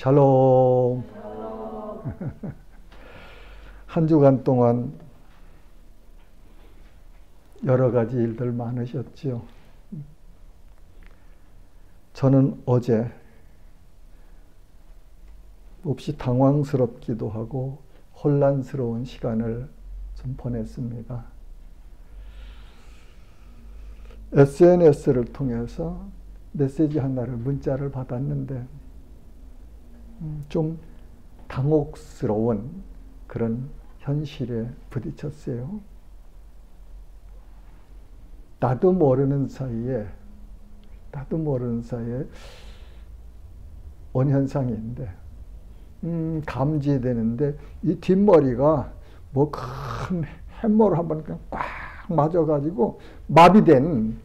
샬롬. 한 주간 동안 여러 가지 일들 많으셨지요. 저는 어제 몹시 당황스럽기도 하고 혼란스러운 시간을 좀 보냈습니다. SNS를 통해서 메시지 하나를, 문자를 받았는데 좀 당혹스러운 그런 현실에 부딪혔어요. 나도 모르는 사이에 온 현상인데 감지되는데 이 뒷머리가 뭐 큰 햄머를 한번 그냥 꽉 맞아가지고 마비된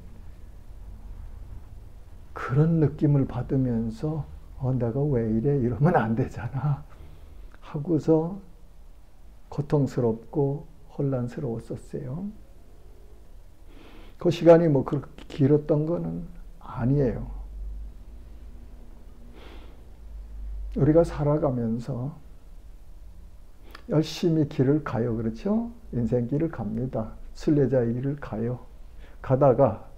그런 느낌을 받으면서 내가 왜 이래? 이러면 안 되잖아 하고서 고통스럽고 혼란스러웠었어요. 그 시간이 뭐 그렇게 길었던 거는 아니에요. 우리가 살아가면서 열심히 길을 가요. 그렇죠? 인생 길을 갑니다. 순례자의 길을 가요. 가다가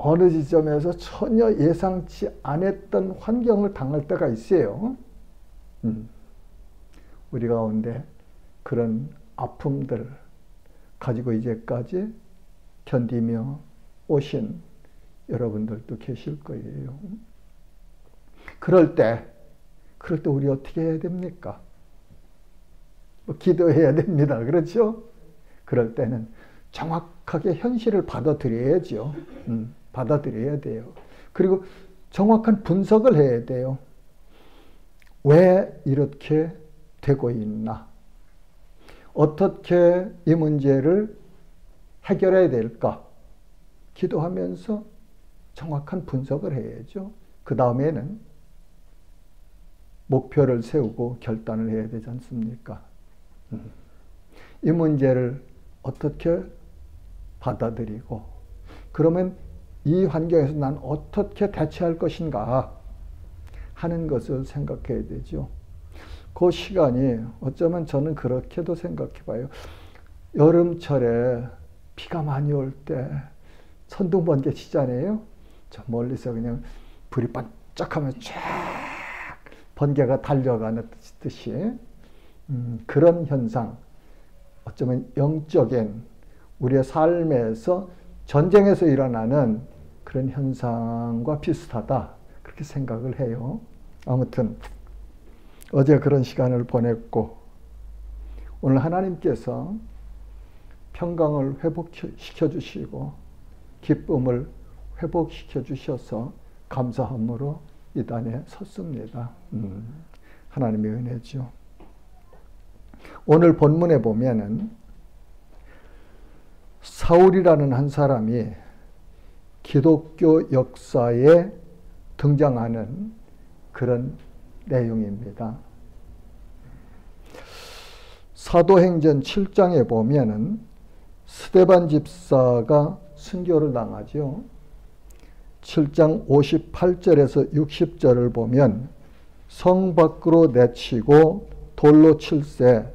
어느 지점에서 전혀 예상치 않았던 환경을 당할 때가 있어요. 우리 가운데 그런 아픔들 가지고 이제까지 견디며 오신 여러분들도 계실 거예요. 그럴 때 우리 어떻게 해야 됩니까? 기도해야 됩니다. 그렇죠? 그럴 때는 정확하게 현실을 받아들여야죠. 받아들여야 돼요. 그리고 정확한 분석을 해야 돼요. 왜 이렇게 되고 있나? 어떻게 이 문제를 해결해야 될까? 기도하면서 정확한 분석을 해야죠. 그 다음에는 목표를 세우고 결단을 해야 되지 않습니까? 이 문제를 어떻게 받아들이고 그러면 이 환경에서 난 어떻게 대처할 것인가 하는 것을 생각해야 되죠. 그 시간이 어쩌면 저는 그렇게도 생각해 봐요. 여름철에 비가 많이 올 때 천둥번개 치잖아요. 저 멀리서 그냥 불이 반짝하면 쫙 번개가 달려가는 듯이 그런 현상, 어쩌면 영적인 우리의 삶에서 전쟁에서 일어나는 그런 현상과 비슷하다 그렇게 생각을 해요. 아무튼 어제 그런 시간을 보냈고 오늘 하나님께서 평강을 회복시켜 주시고 기쁨을 회복시켜 주셔서 감사함으로 이 단에 섰습니다. 하나님의 은혜죠. 오늘 본문에 보면은 사울이라는 한 사람이 기독교 역사에 등장하는 그런 내용입니다. 사도행전 7장에 보면은 스데반 집사가 순교를 당하죠. 7장 58절에서 60절을 보면 성 밖으로 내치고 돌로 칠세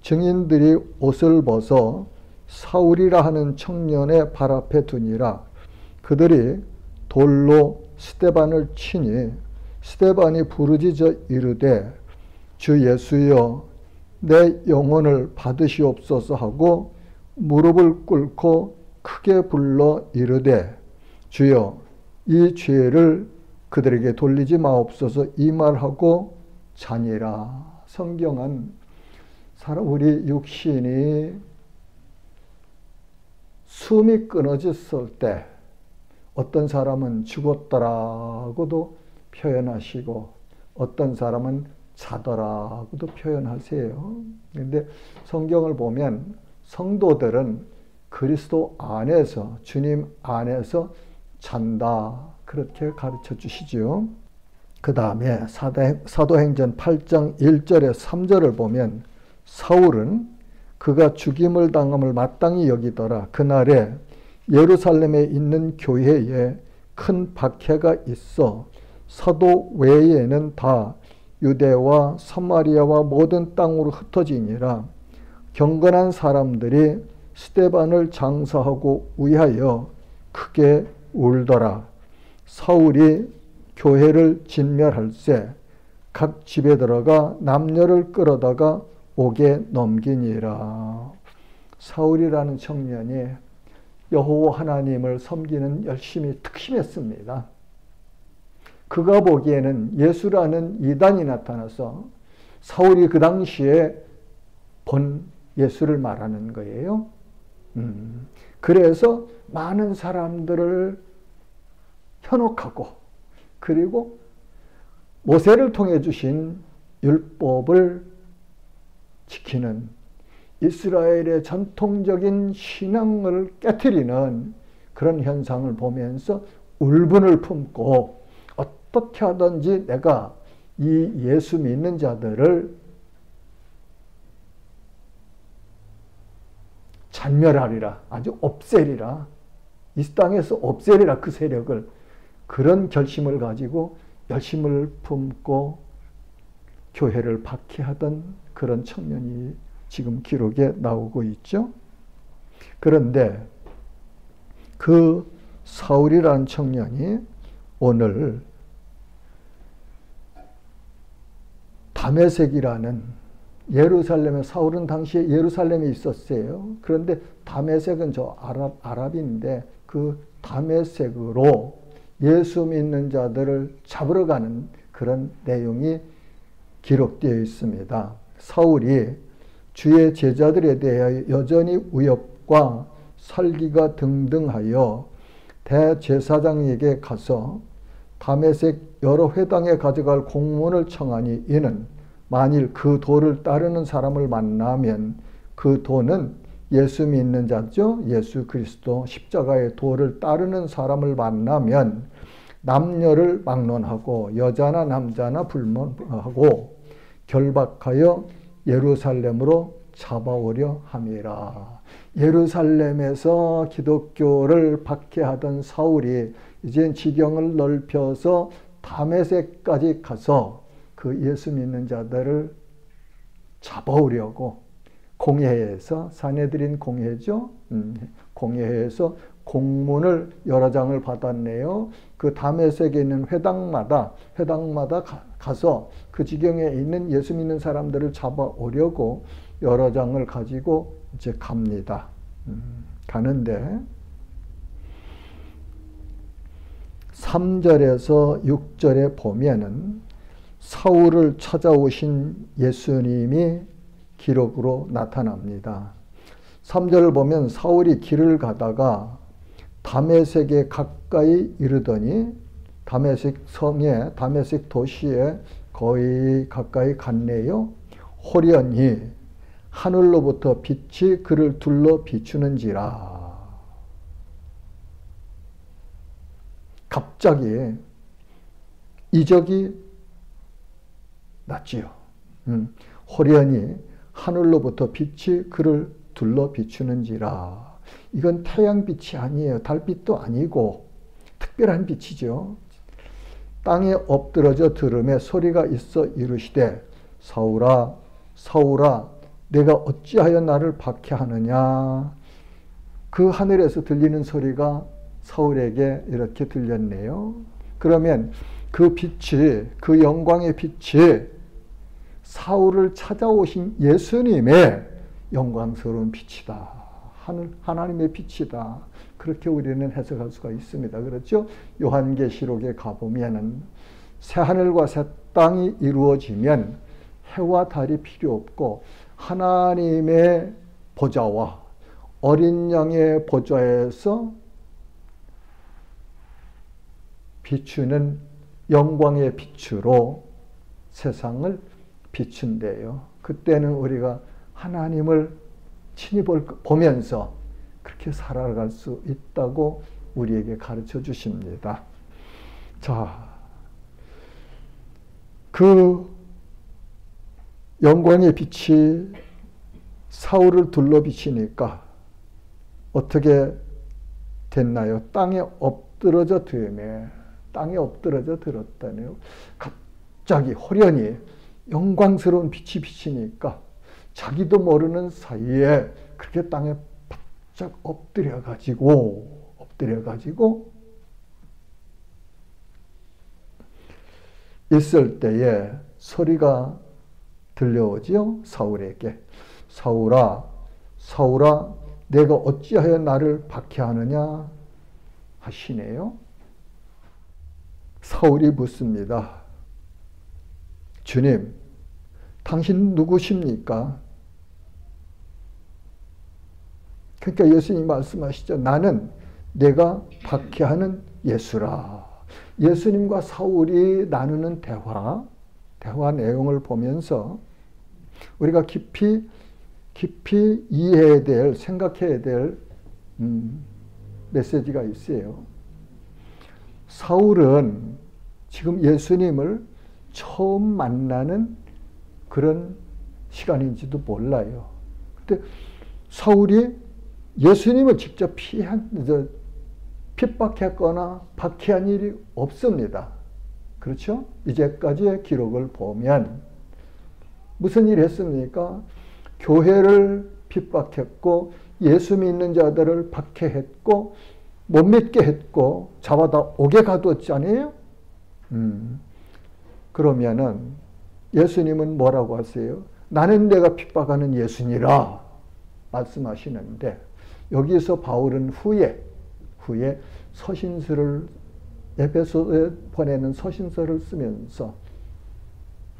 증인들이 옷을 벗어 사울이라 하는 청년의 발 앞에 두니라. 그들이 돌로 스데반을 치니 스데반이 부르짖어 이르되 주 예수여 내 영혼을 받으시옵소서 하고 무릎을 꿇고 크게 불러 이르되 주여 이 죄를 그들에게 돌리지 마옵소서 이 말하고 자니라. 성경은 우리 육신이 숨이 끊어졌을 때 어떤 사람은 죽었더라고도 표현하시고 어떤 사람은 자더라고도 표현하세요. 그런데 성경을 보면 성도들은 그리스도 안에서 주님 안에서 잔다 그렇게 가르쳐 주시죠. 그 다음에 사도행전 8장 1절에 3절을 보면 사울은 그가 죽임을 당함을 마땅히 여기더라. 그날에 예루살렘에 있는 교회에 큰 박해가 있어 사도 외에는 다 유대와 사마리아와 모든 땅으로 흩어지니라. 경건한 사람들이 스데반을 장사하고 위하여 크게 울더라. 사울이 교회를 진멸할세 각 집에 들어가 남녀를 끌어다가 옥에 넘기니라. 사울이라는 청년이 여호와 하나님을 섬기는 열심히 특심했습니다. 그가 보기에는 예수라는 이단이 나타나서 사울이 그 당시에 본 예수를 말하는 거예요. 그래서 많은 사람들을 현혹하고 그리고 모세를 통해 주신 율법을 지키는 이스라엘의 전통적인 신앙을 깨트리는 그런 현상을 보면서 울분을 품고 어떻게 하든지 내가 이 예수 믿는 자들을 잔멸하리라, 아주 없애리라, 이 땅에서 없애리라, 그 세력을. 그런 결심을 가지고 열심을 품고 교회를 박해하던 그런 청년이 지금 기록에 나오고 있죠. 그런데 그 사울이라는 청년이 오늘 다메섹이라는 예루살렘에, 사울은 당시에 예루살렘에 있었어요. 그런데 다메섹은 저 아랍인데 그 다메섹으로 예수 믿는 자들을 잡으러 가는 그런 내용이 기록되어 있습니다. 사울이 주의 제자들에 대하여 여전히 위협과 살기가 등등하여 대제사장에게 가서 다메섹 여러 회당에 가져갈 공문을 청하니 이는 만일 그 도를 따르는 사람을 만나면 그 도는 예수 믿는 자죠. 예수 그리스도 십자가의 도를 따르는 사람을 만나면 남녀를 막론하고 여자나 남자나 불문하고 결박하여 예루살렘으로 잡아오려 함이라. 예루살렘에서 기독교를 박해하던 사울이 이젠 지경을 넓혀서 다메섹까지 가서 그 예수 믿는 자들을 잡아오려고 공회에서, 사내들인 공회죠. 공회에서 공문을 여러 장을 받았네요. 그 다메섹에 있는 회당마다 가서 그 지경에 있는 예수 믿는 사람들을 잡아오려고 여러 장을 가지고 이제 갑니다. 가는데 3절에서 6절에 보면은 사울을 찾아오신 예수님이 기록으로 나타납니다. 3절을 보면 사울이 길을 가다가 다메섹에 가까이 이르더니 다메섹 성에, 다메섹 도시에 거의 가까이 갔네요. 호련히 하늘로부터 빛이 그를 둘러 비추는지라. 갑자기 이적이 났지요. 호련히 하늘로부터 빛이 그를 둘러 비추는지라. 이건 태양빛이 아니에요. 달빛도 아니고 특별한 빛이죠. 땅에 엎드러져 들음에 소리가 있어 이르시되 사울아 사울아 내가 어찌하여 나를 박해하느냐. 그 하늘에서 들리는 소리가 사울에게 이렇게 들렸네요. 그러면 그 빛이, 그 영광의 빛이 사울을 찾아오신 예수님의 영광스러운 빛이다. 하나님의 빛이다. 그렇게 우리는 해석할 수가 있습니다. 그렇죠? 요한계시록에 가보면은 새하늘과 새 땅이 이루어지면 해와 달이 필요 없고 하나님의 보좌와 어린 양의 보좌에서 비추는 영광의 빛으로 세상을 비춘대요. 그때는 우리가 하나님을 친히 보면서 그렇게 살아갈 수 있다고 우리에게 가르쳐 주십니다. 자, 그 영광의 빛이 사울을 둘러 비치니까 어떻게 됐나요? 땅에 엎드러져 들었다네요. 갑자기 호련히 영광스러운 빛이 비치니까 자기도 모르는 사이에 그렇게 땅에 바짝 엎드려가지고 있을 때에 소리가 들려오지요. 사울에게. 사울아, 사울아, 내가 어찌하여 나를 박해하느냐 하시네요. 사울이 묻습니다. 주님, 당신 누구십니까? 그러니까 예수님 말씀하시죠. 나는 내가 박해하는 예수라. 예수님과 사울이 나누는 대화 내용을 보면서 우리가 깊이 이해해야 될, 생각해야 될 메시지가 있어요. 사울은 지금 예수님을 처음 만나는 그런 시간인지도 몰라요. 근데 사울이 예수님을 직접 핍박했거나 박해한 일이 없습니다. 그렇죠? 이제까지의 기록을 보면 무슨 일 했습니까? 교회를 핍박했고 예수 믿는 자들을 박해했고 못 믿게 했고 잡아다 옥에 가두었잖아요. 그러면은 예수님은 뭐라고 하세요? 나는 내가 핍박하는 예수니라 말씀하시는데 여기서 바울은 후에 서신서를 에베소에 보내는 서신서를 쓰면서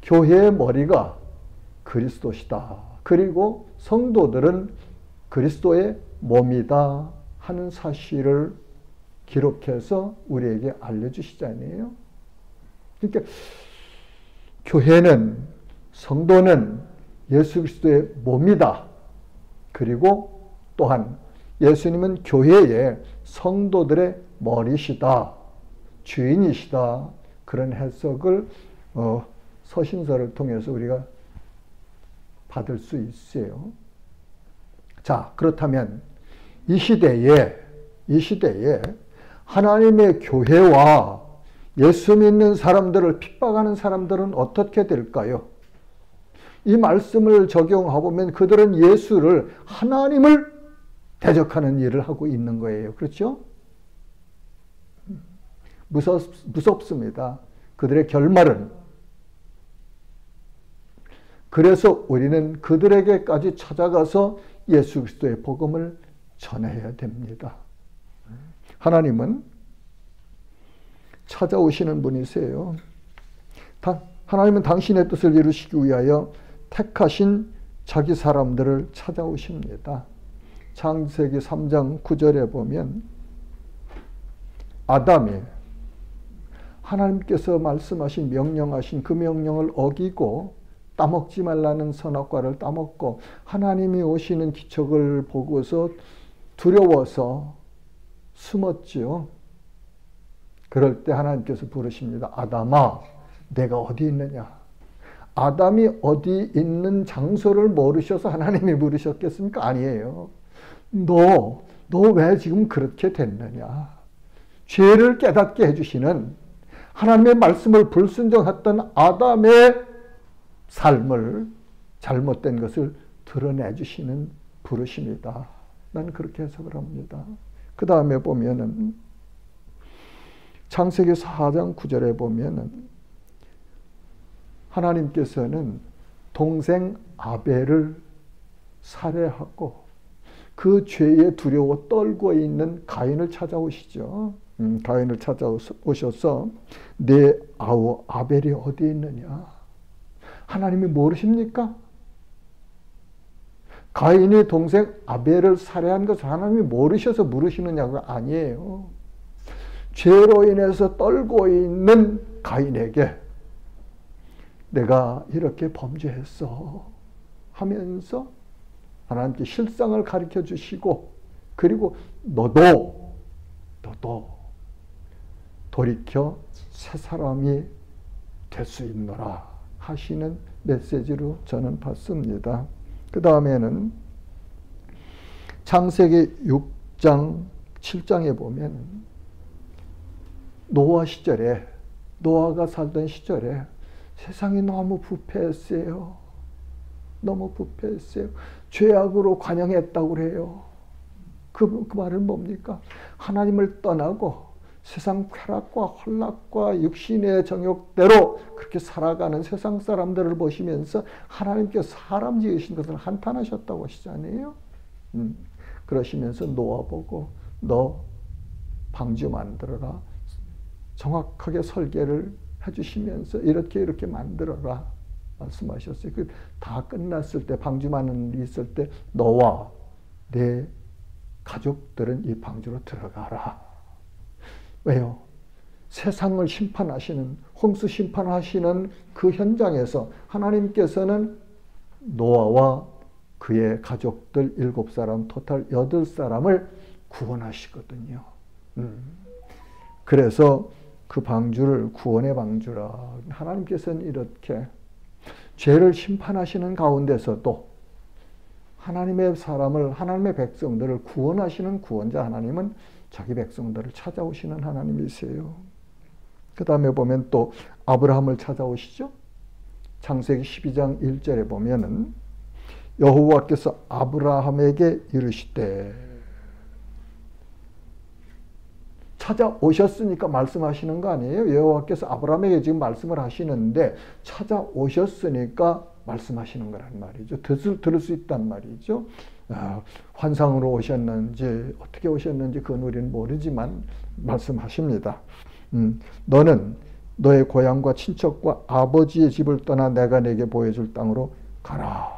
교회의 머리가 그리스도시다. 그리고 성도들은 그리스도의 몸이다 하는 사실을 기록해서 우리에게 알려주시잖아요. 그러니까 교회는, 성도는 예수 그리스도의 몸이다. 그리고 또한 예수님은 교회의 성도들의 머리시다. 주인이시다. 그런 해석을 서신서를 통해서 우리가 받을 수 있어요. 자, 그렇다면 이 시대에 하나님의 교회와 예수 믿는 사람들을 핍박하는 사람들은 어떻게 될까요? 이 말씀을 적용해보면 그들은 예수를, 하나님을 대적하는 일을 하고 있는 거예요. 그렇죠? 무섭습니다. 그들의 결말은. 그래서 우리는 그들에게까지 찾아가서 예수 그리스도의 복음을 전해야 됩니다. 하나님은 찾아오시는 분이세요. 하나님은 당신의 뜻을 이루시기 위하여 택하신 자기 사람들을 찾아오십니다. 창세기 3장 9절에 보면 아담이 하나님께서 말씀하신 명령하신 그 명령을 어기고 따먹지 말라는 선악과를 따먹고 하나님이 오시는 기척을 보고서 두려워서 숨었지요. 그럴 때 하나님께서 부르십니다. 아담아, 내가 어디 있느냐? 아담이 어디 있는 장소를 모르셔서 하나님이 부르셨겠습니까? 아니에요. 너 왜 지금 그렇게 됐느냐? 죄를 깨닫게 해주시는 하나님의 말씀을 불순종했던 아담의 삶을, 잘못된 것을 드러내주시는 부르심이다. 난 그렇게 해석을 합니다. 그 다음에 보면은 창세기 4장 9절에 보면은 하나님께서는 동생 아벨을 살해하고 그 죄에 두려워 떨고 있는 가인을 찾아오시죠. 가인을 찾아오셔서 내 아우 아벨이 어디 있느냐? 하나님이 모르십니까? 가인이 동생 아벨을 살해한 것을 하나님이 모르셔서 물으시느냐고 아니에요. 죄로 인해서 떨고 있는 가인에게 내가 이렇게 범죄했어 하면서 하나님께 실상을 가르쳐 주시고 그리고 너도 돌이켜 새 사람이 될 수 있노라 하시는 메시지로 저는 봤습니다. 그 다음에는 창세기 6장 7장에 보면 노아 시절에, 노아가 살던 시절에 세상이 너무 부패했어요. 너무 부패했어요. 죄악으로 관영했다고 그래요. 그 말은 뭡니까? 하나님을 떠나고 세상 쾌락과 헐락과 육신의 정욕대로 그렇게 살아가는 세상 사람들을 보시면서 하나님께서 사람 지으신 것을 한탄하셨다고 하시잖아요. 그러시면서 노아 보고 너 방주 만들어라. 정확하게 설계를 해주시면서 이렇게 만들어라 말씀하셨어요. 다 끝났을 때 방주 많은 일이 있을 때 너와 내 가족들은 이 방주로 들어가라. 왜요? 세상을 심판하시는 홍수 심판하시는 그 현장에서 하나님께서는 노아와 그의 가족들 7사람 토탈 8사람을 구원하시거든요. 그래서 그 방주를 구원의 방주라. 하나님께서는 이렇게 죄를 심판하시는 가운데서도 하나님의 사람을, 하나님의 백성들을 구원하시는 구원자 하나님은 자기 백성들을 찾아오시는 하나님이세요. 그 다음에 보면 또 아브라함을 찾아오시죠. 창세기 12장 1절에 보면은 여호와께서 아브라함에게 이르시되, 찾아오셨으니까 말씀하시는 거 아니에요? 여호와께서 아브라함에게 지금 말씀을 하시는데 찾아오셨으니까 말씀하시는 거란 말이죠. 들을 수 있단 말이죠. 환상으로 오셨는지 어떻게 오셨는지 그건 우리는 모르지만 말씀하십니다. 너는 너의 고향과 친척과 아버지의 집을 떠나 내가 내게 보여줄 땅으로 가라.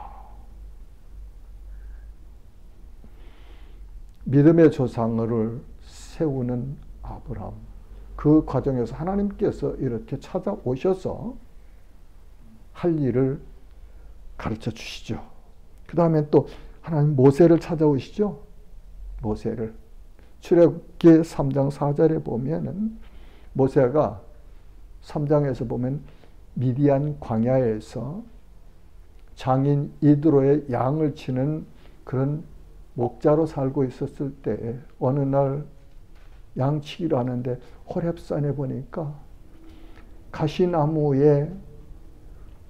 믿음의 조상을 세우는 아브라함, 그 과정에서 하나님께서 이렇게 찾아오셔서 할 일을 가르쳐 주시죠. 그 다음에 또 하나님 모세를 찾아오시죠. 모세를 출애굽기 3장 4절에 보면은 모세가 3장에서 보면 미디안 광야에서 장인 이드로의 양을 치는 그런 목자로 살고 있었을 때 어느 날 양치기를 하는데 호렙산에 보니까 가시나무에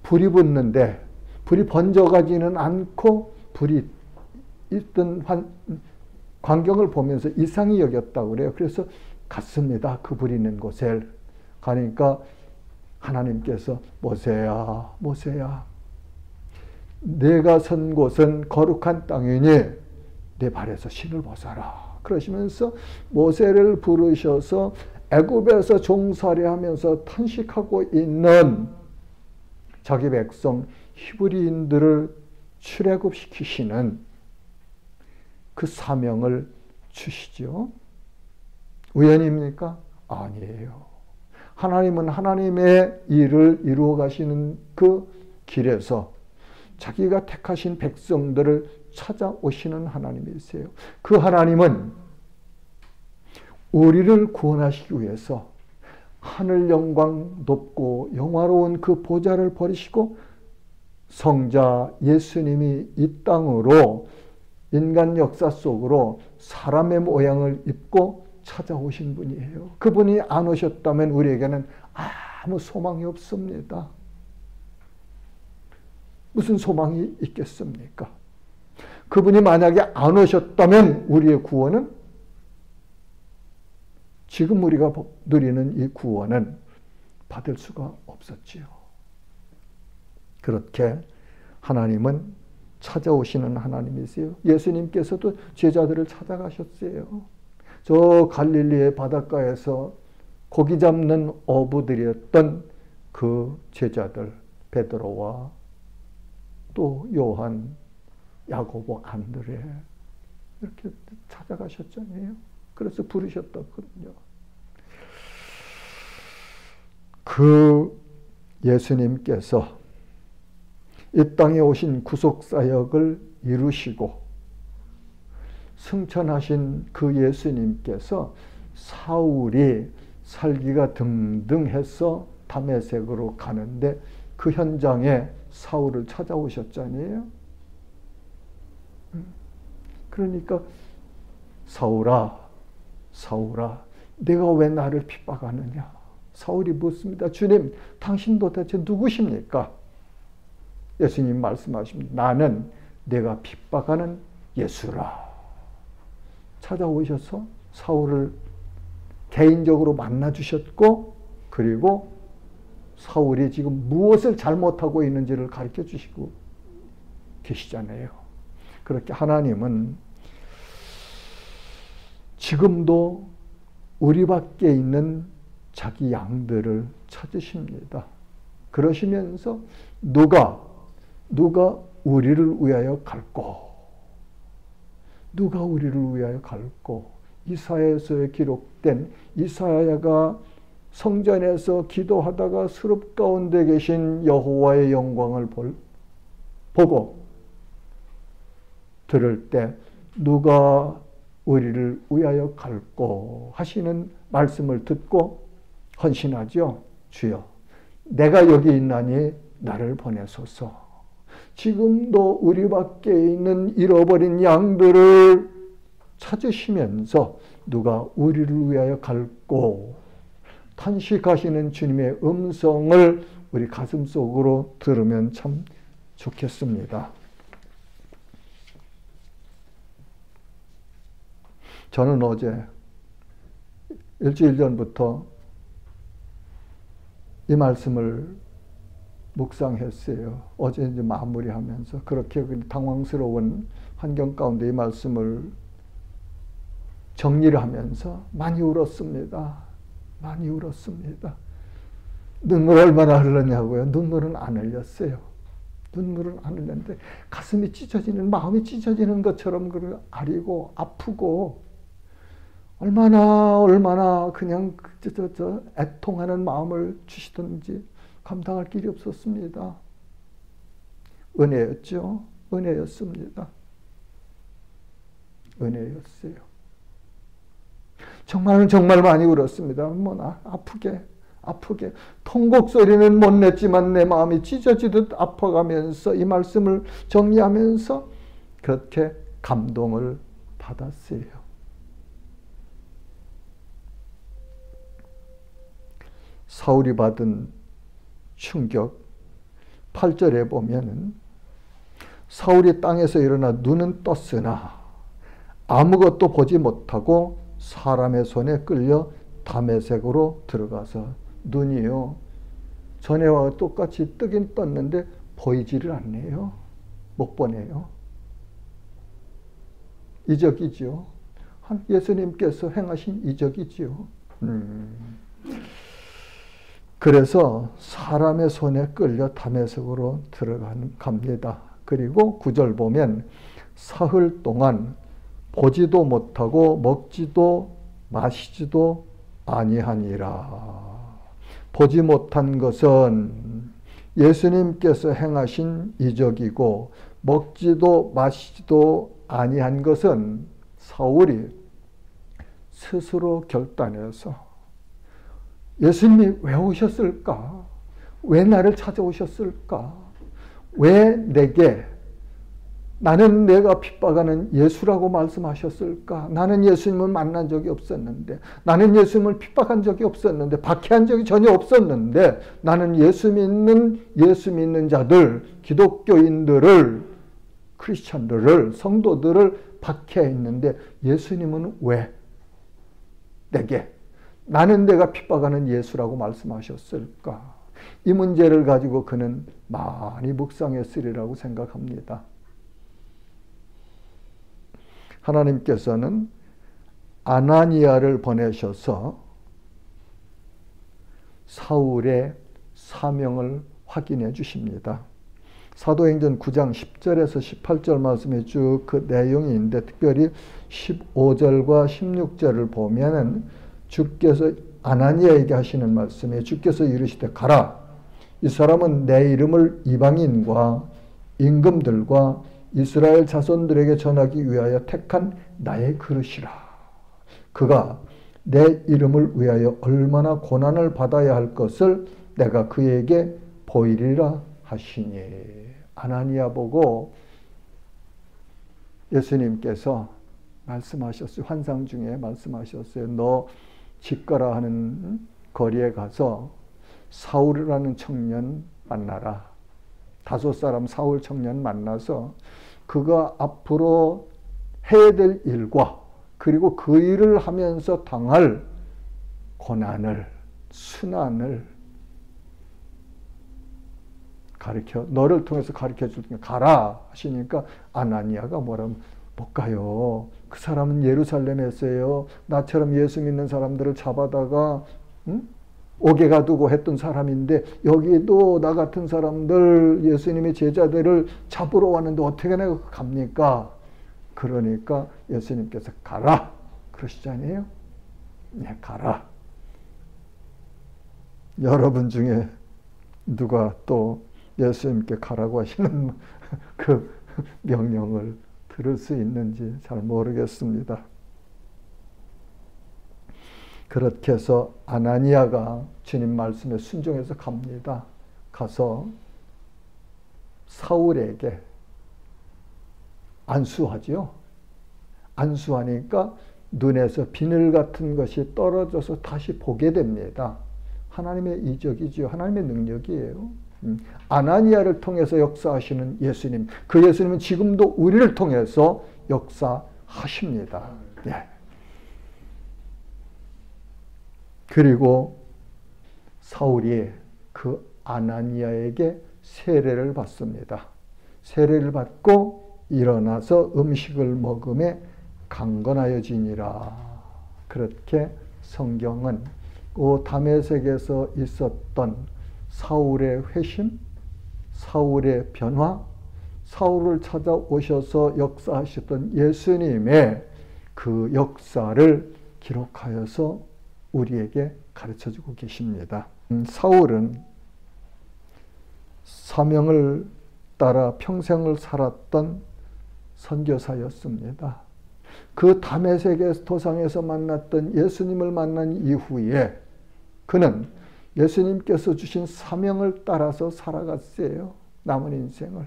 불이 붙는데 불이 번져가지는 않고 불이 있던 광경을 보면서 이상히 여겼다고 그래요. 그래서 갔습니다. 그 불이 있는 곳에 가니까 하나님께서 모세야, 모세야, 내가 선 곳은 거룩한 땅이니 내 발에서 신을 벗어라. 그러시면서 모세를 부르셔서 애굽에서 종살이하면서 탄식하고 있는 자기 백성 히브리인들을 출애굽시키시는 그 사명을 주시죠. 우연입니까? 아니에요. 하나님은 하나님의 일을 이루어 가시는 그 길에서 자기가 택하신 백성들을 찾아오시는 하나님이세요. 그 하나님은 우리를 구원하시기 위해서 하늘 영광 높고 영화로운 그 보좌를 버리시고 성자 예수님이 이 땅으로 인간 역사 속으로 사람의 모양을 입고 찾아오신 분이에요. 그분이 안 오셨다면 우리에게는 아무 소망이 없습니다. 무슨 소망이 있겠습니까? 그분이 만약에 안 오셨다면 우리의 구원은, 지금 우리가 누리는 이 구원은 받을 수가 없었지요. 그렇게 하나님은 찾아오시는 하나님이세요. 예수님께서도 제자들을 찾아가셨어요. 저 갈릴리의 바닷가에서 고기 잡는 어부들이었던 그 제자들, 베드로와 또 요한, 야고보, 안드레 이렇게 찾아가셨잖아요. 그래서 부르셨다거든요. 그 예수님께서 이 땅에 오신 구속사역을 이루시고 승천하신 그 예수님께서 사울이 살기가 등등해서 다메섹으로 가는데 그 현장에 사울을 찾아오셨잖아요. 그러니까 사울아, 사울아, 내가 왜 나를 핍박하느냐? 사울이 묻습니다. 주님, 당신 도대체 누구십니까? 예수님 말씀하십니다. 나는 내가 핍박하는 예수라. 찾아오셔서 사울을 개인적으로 만나 주셨고, 그리고 사울이 지금 무엇을 잘못하고 있는지를 가르쳐 주시고 계시잖아요. 그렇게 하나님은 지금도 우리 밖에 있는 자기 양들을 찾으십니다. 그러시면서 누가 우리를 위하여 갈꼬? 누가 우리를 위하여 갈꼬? 이사야서에 기록된 이사야가 성전에서 기도하다가 수룹 가운데 계신 여호와의 영광을 보고 들을 때 누가 우리를 위하여 갈꼬 하시는 말씀을 듣고 헌신하죠. 주여, 내가 여기 있나니 나를 보내소서. 지금도 우리 밖에 있는 잃어버린 양들을 찾으시면서 누가 우리를 위하여 갈꼬 탄식하시는 주님의 음성을 우리 가슴속으로 들으면 참 좋겠습니다. 저는 어제 일주일 전부터 이 말씀을 묵상했어요. 어제 이제 마무리하면서 그렇게 당황스러운 환경 가운데 이 말씀을 정리를 하면서 많이 울었습니다. 많이 울었습니다. 눈물 얼마나 흘렀냐고요? 눈물은 안 흘렸어요. 눈물은 안 흘렸는데 가슴이 찢어지는, 마음이 찢어지는 것처럼 아리고 아프고 얼마나 그냥 애통하는 마음을 주시든지 감당할 길이 없었습니다. 은혜였죠. 은혜였습니다. 은혜였어요. 정말 많이 울었습니다. 아프게 통곡 소리는 못 냈지만 내 마음이 찢어지듯 아파가면서 이 말씀을 정리하면서 그렇게 감동을 받았어요. 사울이 받은 충격 8절에 보면은 사울이 땅에서 일어나 눈은 떴으나 아무것도 보지 못하고 사람의 손에 끌려 다메섹으로 들어가서 눈이요 전에와 똑같이 뜨긴 떴는데 보이지를 않네요. 못 보네요. 이적이지요. 예수님께서 행하신 이적이지요. 그래서 사람의 손에 끌려 다메섹으로 갑니다. 그리고 9절 보면 사흘 동안 보지도 못하고 먹지도 마시지도 아니하니라. 보지 못한 것은 예수님께서 행하신 이적이고 먹지도 마시지도 아니한 것은 사울이 스스로 결단해서 예수님이 왜 오셨을까? 왜 나를 찾아오셨을까? 왜 나는 내가 핍박하는 예수라고 말씀하셨을까? 나는 예수님을 만난 적이 없었는데, 나는 예수님을 핍박한 적이 없었는데, 박해한 적이 전혀 없었는데, 나는 예수 믿는 자들, 기독교인들을, 크리스찬들을, 성도들을 박해했는데, 예수님은 왜 나는 내가 핍박하는 예수라고 말씀하셨을까? 이 문제를 가지고 그는 많이 묵상했으리라고 생각합니다. 하나님께서는 아나니아를 보내셔서 사울의 사명을 확인해 주십니다. 사도행전 9장 10절에서 18절 말씀에 쭉 그 내용이 있는데 특별히 15절과 16절을 보면은 주께서 아나니아에게 하시는 말씀에 주께서 이르시되 가라. 이 사람은 내 이름을 이방인과 임금들과 이스라엘 자손들에게 전하기 위하여 택한 나의 그릇이라. 그가 내 이름을 위하여 얼마나 고난을 받아야 할 것을 내가 그에게 보이리라 하시니. 아나니아 보고 예수님께서 말씀하셨어요. 환상 중에 말씀하셨어요. 너 짓거라 하는 거리에 가서 사울이라는 청년 만나라. 5 사울 청년 만나서 그가 앞으로 해야 될 일과 그리고 그 일을 하면서 당할 고난을, 순환을 가르쳐, 너를 통해서 가르쳐 줄 테니까 가라 하시니까 아나니아가 뭐라면 못 가요. 그 사람은 예루살렘에서요. 나처럼 예수 믿는 사람들을 잡아다가 옥에 가두고 했던 사람인데 여기도 나 같은 사람들 예수님의 제자들을 잡으러 왔는데 어떻게 내가 갑니까? 그러니까 예수님께서 가라 그러시잖아요. 네, 가라. 여러분 중에 누가 또 예수님께 가라고 하시는 그 명령을 들을 수 있는지 잘 모르겠습니다. 그렇게 해서 아나니아가 주님 말씀에 순종해서 갑니다. 가서 사울에게 안수하죠. 안수하니까 눈에서 비늘 같은 것이 떨어져서 다시 보게 됩니다. 하나님의 이적이죠. 하나님의 능력이에요. 아나니아를 통해서 역사하시는 예수님, 그 예수님은 지금도 우리를 통해서 역사하십니다. 예. 그리고 사울이 그 아나니아에게 세례를 받습니다. 세례를 받고 일어나서 음식을 먹음에 강건하여지니라. 그렇게 성경은 그 다메섹에서 있었던 사울의 회심, 사울의 변화, 사울을 찾아오셔서 역사하셨던 예수님의 그 역사를 기록하여서 우리에게 가르쳐주고 계십니다. 사울은 사명을 따라 평생을 살았던 선교사였습니다. 그 다메섹의 도상에서 만났던 예수님을 만난 이후에 그는 예수님께서 주신 사명을 따라서 살아갔어요. 남은 인생을.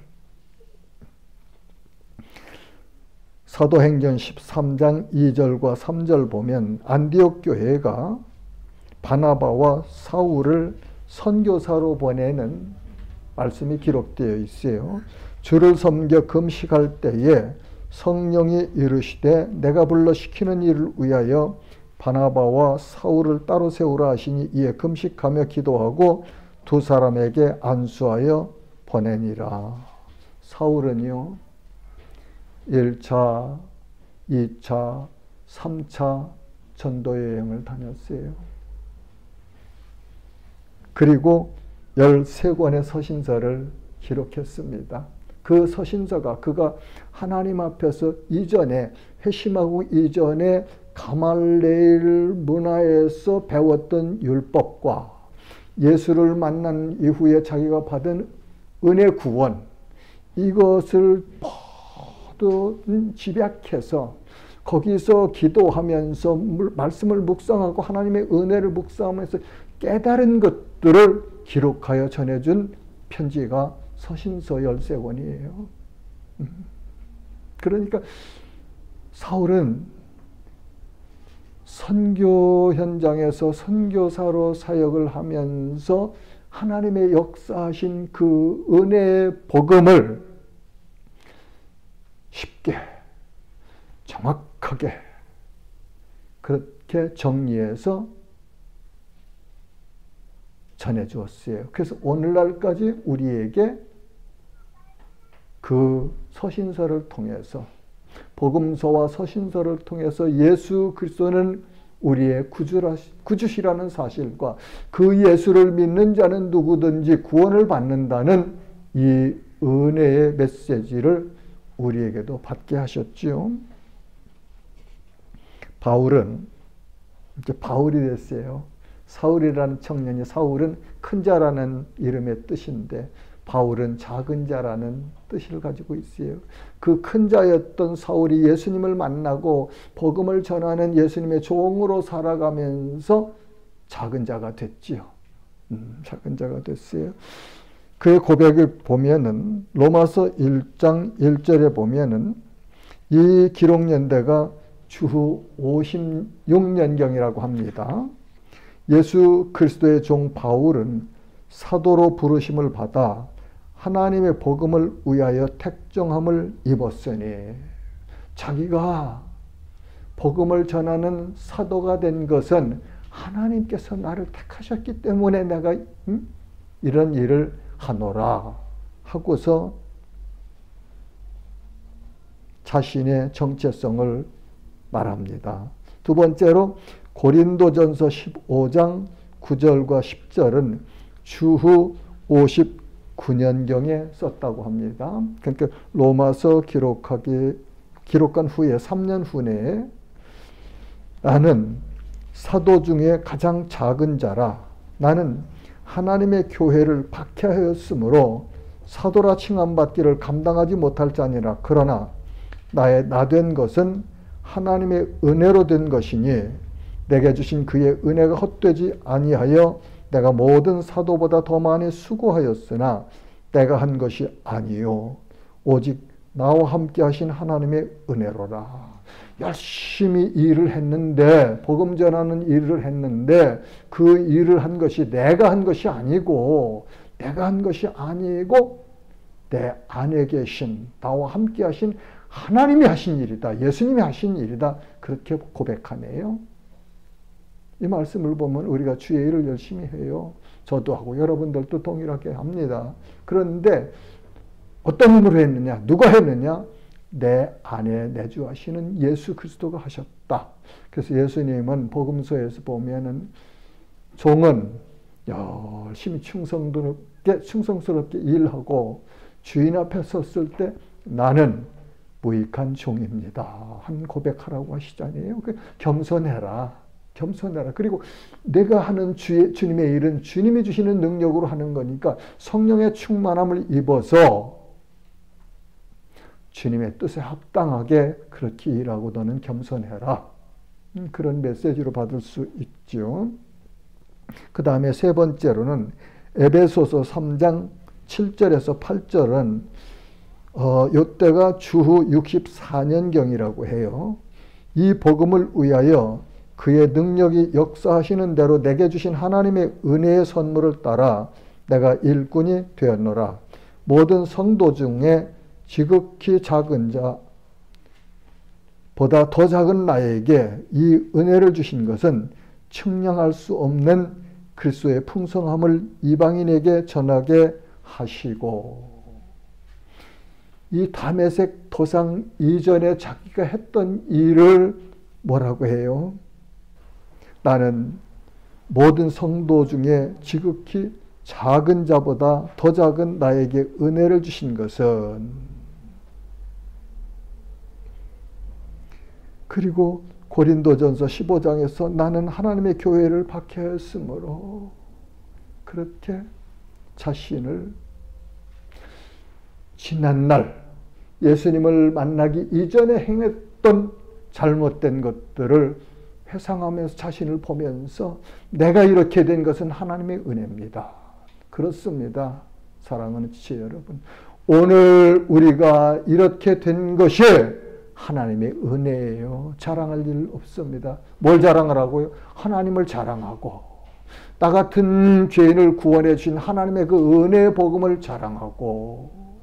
사도행전 13장 2절과 3절 보면 안디옥 교회가 바나바와 사울을 선교사로 보내는 말씀이 기록되어 있어요. 주를 섬겨 금식할 때에 성령이 이르시되 내가 불러 시키는 일을 위하여 바나바와 사울을 따로 세우라 하시니 이에 금식하며 기도하고 2 사람에게 안수하여 보내니라. 사울은요 1차, 2차, 3차 전도 여행을 다녔어요. 그리고 13권의 서신서를 기록했습니다. 그 서신서가 그가 하나님 앞에서 이전에 회심하고 이전에 가말레일 문화에서 배웠던 율법과 예수를 만난 이후에 자기가 받은 은혜 구원 이것을 모두 집약해서 거기서 기도하면서 말씀을 묵상하고 하나님의 은혜를 묵상하면서 깨달은 것들을 기록하여 전해준 편지가 서신서 13권이에요. 그러니까 사울은 선교 현장에서 선교사로 사역을 하면서 하나님의 역사하신 그 은혜의 복음을 쉽게 정확하게 그렇게 정리해서 전해주었어요. 그래서 오늘날까지 우리에게 그 서신서를 통해서 복음서와 서신서를 통해서 예수 그리스도는 우리의 구주시라는 사실과 그 예수를 믿는 자는 누구든지 구원을 받는다는 이 은혜의 메시지를 우리에게도 받게 하셨지요. 바울은 이제 바울이 됐어요. 사울이라는 청년이 사울은 큰 자라는 이름의 뜻인데 바울은 작은 자라는 뜻을 가지고 있어요. 그 큰 자였던 사울이 예수님을 만나고 복음을 전하는 예수님의 종으로 살아가면서 작은 자가 됐지요. 작은 자가 됐어요. 그의 고백을 보면은 로마서 1장 1절에 보면은 이 기록 연대가 주후 56년경이라고 합니다. 예수 그리스도의 종 바울은 사도로 부르심을 받아 하나님의 복음을 위하여 택정함을 입었으니, 자기가 복음을 전하는 사도가 된 것은 하나님께서 나를 택하셨기 때문에 내가 이런 일을 하노라 하고서 자신의 정체성을 말합니다. 두 번째로 고린도전서 15장 9절과 10절은 주후 59년경에 썼다고 합니다. 그러니까 로마서 기록한 후에 3년 후에 나는 사도 중에 가장 작은 자라. 나는 하나님의 교회를 박해하였으므로 사도라 칭함받기를 감당하지 못할 자니라. 그러나 나의 나된 것은 하나님의 은혜로 된 것이니 내게 주신 그의 은혜가 헛되지 아니하여 내가 모든 사도보다 더 많이 수고하였으나 내가 한 것이 아니요 오직 나와 함께 하신 하나님의 은혜로라. 열심히 일을 했는데, 복음 전하는 일을 했는데 그 일을 한 것이 내가 한 것이 아니고 내 안에 계신, 나와 함께 하신 하나님이 하신 일이다. 예수님이 하신 일이다. 그렇게 고백하네요. 이 말씀을 보면 우리가 주의 일을 열심히 해요. 저도 하고 여러분들도 동일하게 합니다. 그런데 어떤 힘으로 했느냐? 누가 했느냐? 내 안에 내주하시는 예수 그리스도가 하셨다. 그래서 예수님은 복음서에서 보면은 종은 열심히 충성스럽게 일하고 주인 앞에 섰을 때 나는 무익한 종입니다. 한 고백하라고 하시잖아요. 겸손해라. 그리고 내가 하는 주님의 일은 주님이 주시는 능력으로 하는 거니까 성령의 충만함을 입어서 주님의 뜻에 합당하게 그렇게 일하고 너는 겸손해라. 그런 메시지로 받을 수 있죠. 그 다음에 세 번째로는 에베소서 3장 7절에서 8절은 이때가 주후 64년경이라고 해요. 이 복음을 위하여 그의 능력이 역사하시는 대로 내게 주신 하나님의 은혜의 선물을 따라 내가 일꾼이 되었노라. 모든 성도 중에 지극히 작은 자보다 더 작은 나에게 이 은혜를 주신 것은 측량할 수 없는 그리스도의 풍성함을 이방인에게 전하게 하시고, 이 다메섹 도상 이전에 자기가 했던 일을 뭐라고 해요? 나는 모든 성도 중에 지극히 작은 자보다 더 작은 나에게 은혜를 주신 것은, 그리고 고린도전서 15장에서 나는 하나님의 교회를 박해하였으므로 그렇게 자신을 지난날 예수님을 만나기 이전에 행했던 잘못된 것들을 회상하면서 자신을 보면서 내가 이렇게 된 것은 하나님의 은혜입니다. 그렇습니다. 사랑하는 지체 여러분. 오늘 우리가 이렇게 된 것이 하나님의 은혜예요. 자랑할 일 없습니다. 뭘 자랑하라고요? 하나님을 자랑하고, 나 같은 죄인을 구원해 주신 하나님의 그 은혜의 복음을 자랑하고,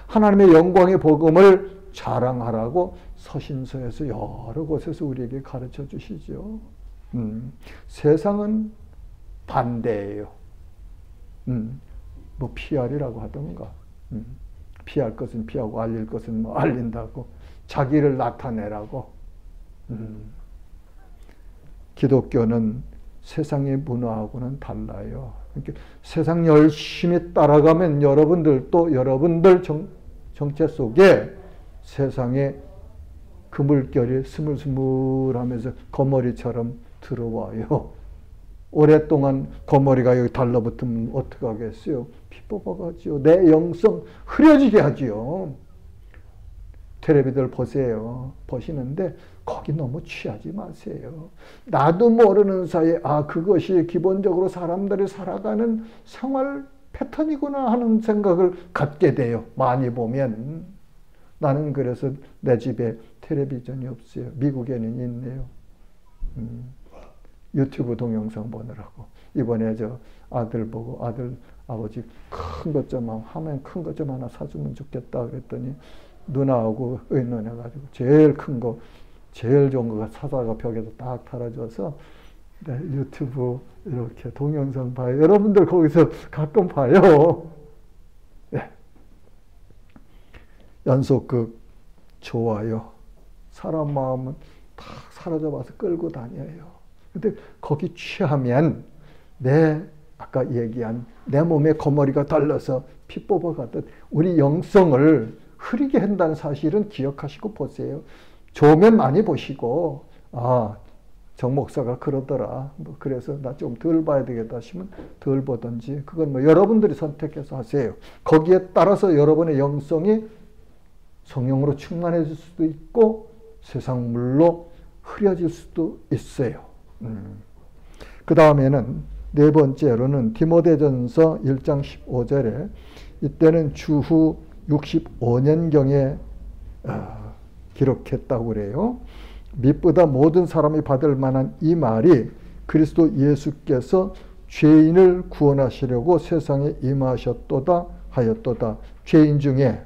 하나님의 영광의 복음을 자랑하라고 서신서에서 여러 곳에서 우리에게 가르쳐 주시죠. 세상은 반대예요. 뭐 PR이라고 하던가, 피할 것은 피하고 알릴 것은 뭐 알린다고, 자기를 나타내라고. 기독교는 세상의 문화하고는 달라요. 그러니까 세상 열심히 따라가면 여러분들도 여러분들 정체 속에 세상의 그 물결이 스물스물하면서 거머리처럼 들어와요. 오랫동안 거머리가 여기 달라붙으면 어떡하겠어요? 피 뽑아가지요. 내 영성 흐려지게 하지요. 텔레비들 보세요. 보시는데 거기 너무 취하지 마세요. 나도 모르는 사이에 그것이 기본적으로 사람들이 살아가는 생활 패턴이구나 하는 생각을 갖게 돼요. 많이 보면. 나는 그래서 내 집에 텔레비전이 없어요. 미국에는 있네요. 유튜브 동영상 보느라고. 이번에 저 아들 보고 아버지 큰 것 좀 화면 큰 것 좀 하나 사주면 좋겠다 그랬더니 누나하고 의논해가지고 제일 큰 거 제일 좋은 거 사다가 벽에다 딱 달아줘서 네, 유튜브 이렇게 동영상 봐요. 여러분들 거기서 가끔 봐요. 네. 연속극 좋아요. 사람 마음은 다 사로잡아서 끌고 다녀요. 근데 거기 취하면 아까 얘기한 내 몸에 거머리가 달려서 피 뽑아가듯 우리 영성을 흐리게 한다는 사실은 기억하시고 보세요. 좋으면 많이 보시고 정 목사가 그러더라. 그래서 나 좀 덜 봐야 되겠다 하시면 덜 보든지 그건 여러분들이 선택해서 하세요. 거기에 따라서 여러분의 영성이 성령으로 충만해질 수도 있고 세상 물로 흐려질 수도 있어요. 그 다음에는 네 번째로는 디모데전서 1장 15절에 이때는 주후 65년경에 기록했다고 그래요. 밑보다 모든 사람이 받을 만한 이 말이 그리스도 예수께서 죄인을 구원하시려고 세상에 임하셨도다 하였도다. 죄인 중에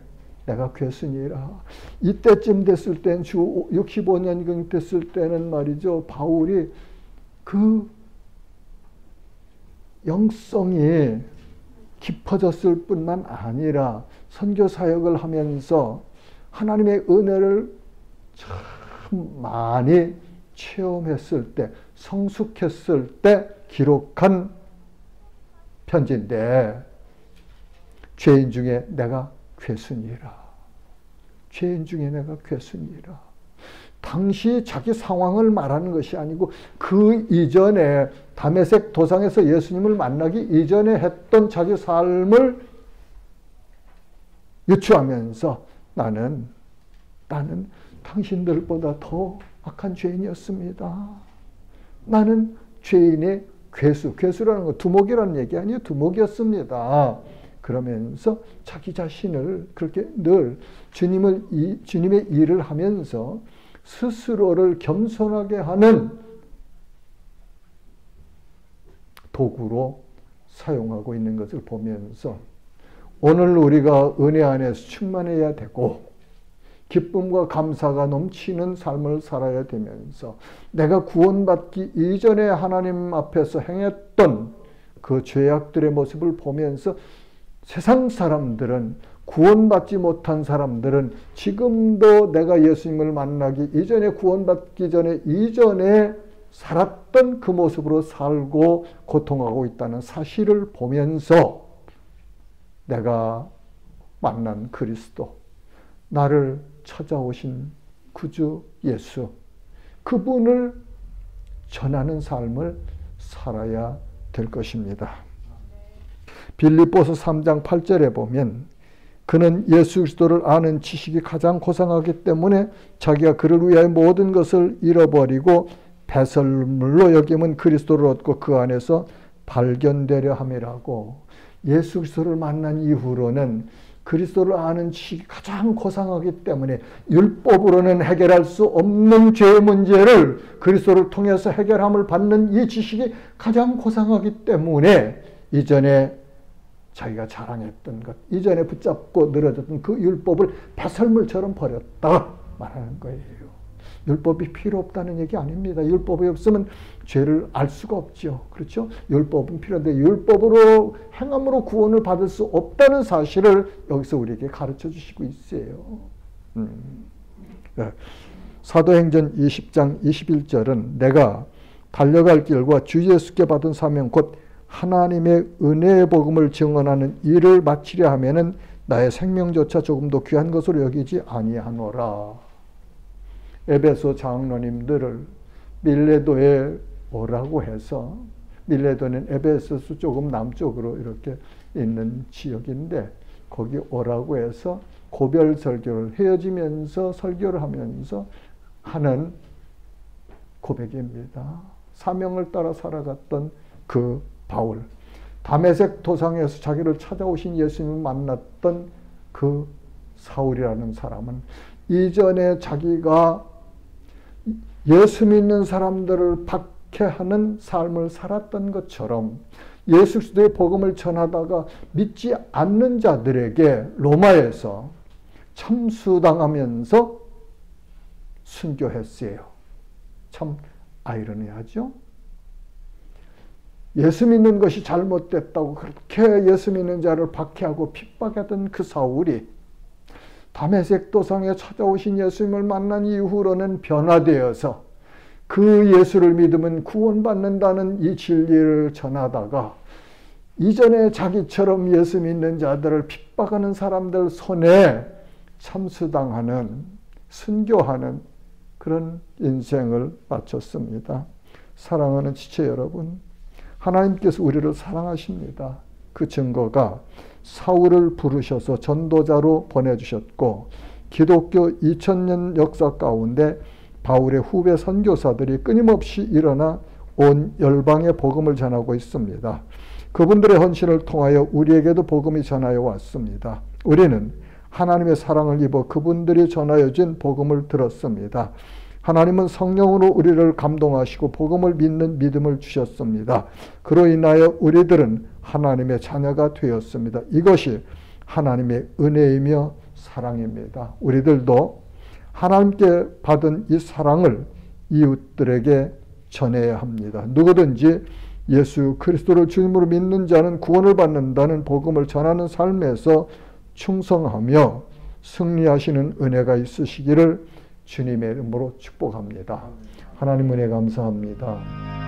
내가 괴순이라. 이때쯤 됐을 때는 주 65년경 됐을 때는 말이죠. 바울이 그 영성이 깊어졌을 뿐만 아니라 선교 사역을 하면서 하나님의 은혜를 참 많이 체험했을 때, 성숙했을 때 기록한 편지인데 죄인 중에 내가 괴순이라. 죄인 중에 내가 괴순이라. 당시 자기 상황을 말하는 것이 아니고 그 이전에 다메섹 도상에서 예수님을 만나기 이전에 했던 자기 삶을 유추하면서 나는 당신들보다 더 악한 죄인이었습니다. 나는 죄인의 괴수라는 건 두목이라는 얘기 아니에요. 두목이었습니다. 그러면서 자기 자신을 그렇게 늘 주님의 일을 하면서 스스로를 겸손하게 하는 도구로 사용하고 있는 것을 보면서 오늘 우리가 은혜 안에서 충만해야 되고 기쁨과 감사가 넘치는 삶을 살아야 되면서 내가 구원받기 이전에 하나님 앞에서 행했던 그 죄악들의 모습을 보면서 세상 사람들은 구원받지 못한 사람들은 지금도 내가 예수님을 만나기 이전에 구원받기 전에 이전에 살았던 그 모습으로 살고 고통하고 있다는 사실을 보면서 내가 만난 그리스도, 나를 찾아오신 구주 예수, 그분을 전하는 삶을 살아야 될 것입니다. 빌립보서 3장 8절에 보면 그는 예수 그리스도를 아는 지식이 가장 고상하기 때문에 자기가 그를 위하여 모든 것을 잃어버리고 배설물로 여김은 그리스도를 얻고 그 안에서 발견되려 함이라고. 예수 그리스도를 만난 이후로는 그리스도를 아는 지식이 가장 고상하기 때문에 율법으로는 해결할 수 없는 죄의 문제를 그리스도를 통해서 해결함을 받는 이 지식이 가장 고상하기 때문에 이전에 자기가 자랑했던 것, 이전에 붙잡고 늘어졌던 그 율법을 배설물처럼 버렸다 말하는 거예요. 율법이 필요 없다는 얘기 아닙니다. 율법이 없으면 죄를 알 수가 없죠. 그렇죠? 율법은 필요한데 율법으로 행함으로 구원을 받을 수 없다는 사실을 여기서 우리에게 가르쳐 주시고 있어요. 사도행전 20장 21절은 내가 달려갈 길과 주 예수께 받은 사명 곧 하나님의 은혜의 복음을 증언하는 일을 마치려 하면은 나의 생명조차 조금도 귀한 것으로 여기지 아니하노라. 에베소 장로님들을 밀레도에 오라고 해서, 밀레도는 에베소서 조금 남쪽으로 이렇게 있는 지역인데 거기 오라고 해서 고별 설교를 헤어지면서 설교를 하면서 하는 고백입니다. 사명을 따라 살아갔던 그 바울, 다메섹 도상에서 자기를 찾아오신 예수님을 만났던 그 사울이라는 사람은 이전에 자기가 예수 믿는 사람들을 박해하는 삶을 살았던 것처럼 예수 그리스도의 복음을 전하다가 믿지 않는 자들에게 로마에서 참수당하면서 순교했어요. 참 아이러니하죠? 예수 믿는 것이 잘못됐다고 그렇게 예수 믿는 자를 박해하고 핍박하던 그 사울이 다메섹 도상에 찾아오신 예수님을 만난 이후로는 변화되어서 그 예수를 믿으면 구원받는다는 이 진리를 전하다가 이전에 자기처럼 예수 믿는 자들을 핍박하는 사람들 손에 참수당하는, 순교하는 그런 인생을 마쳤습니다. 사랑하는 지체 여러분, 하나님께서 우리를 사랑하십니다. 그 증거가 사울을 부르셔서 전도자로 보내주셨고 기독교 2000년 역사 가운데 바울의 후배 선교사들이 끊임없이 일어나 온 열방에 복음을 전하고 있습니다. 그분들의 헌신을 통하여 우리에게도 복음이 전하여 왔습니다. 우리는 하나님의 사랑을 입어 그분들이 전하여 준 복음을 들었습니다. 하나님은 성령으로 우리를 감동하시고 복음을 믿는 믿음을 주셨습니다. 그로 인하여 우리들은 하나님의 자녀가 되었습니다. 이것이 하나님의 은혜이며 사랑입니다. 우리들도 하나님께 받은 이 사랑을 이웃들에게 전해야 합니다. 누구든지 예수 그리스도를 주님으로 믿는 자는 구원을 받는다는 복음을 전하는 삶에서 충성하며 승리하시는 은혜가 있으시기를 주님의 이름으로 축복합니다. 하나님 은혜 감사합니다.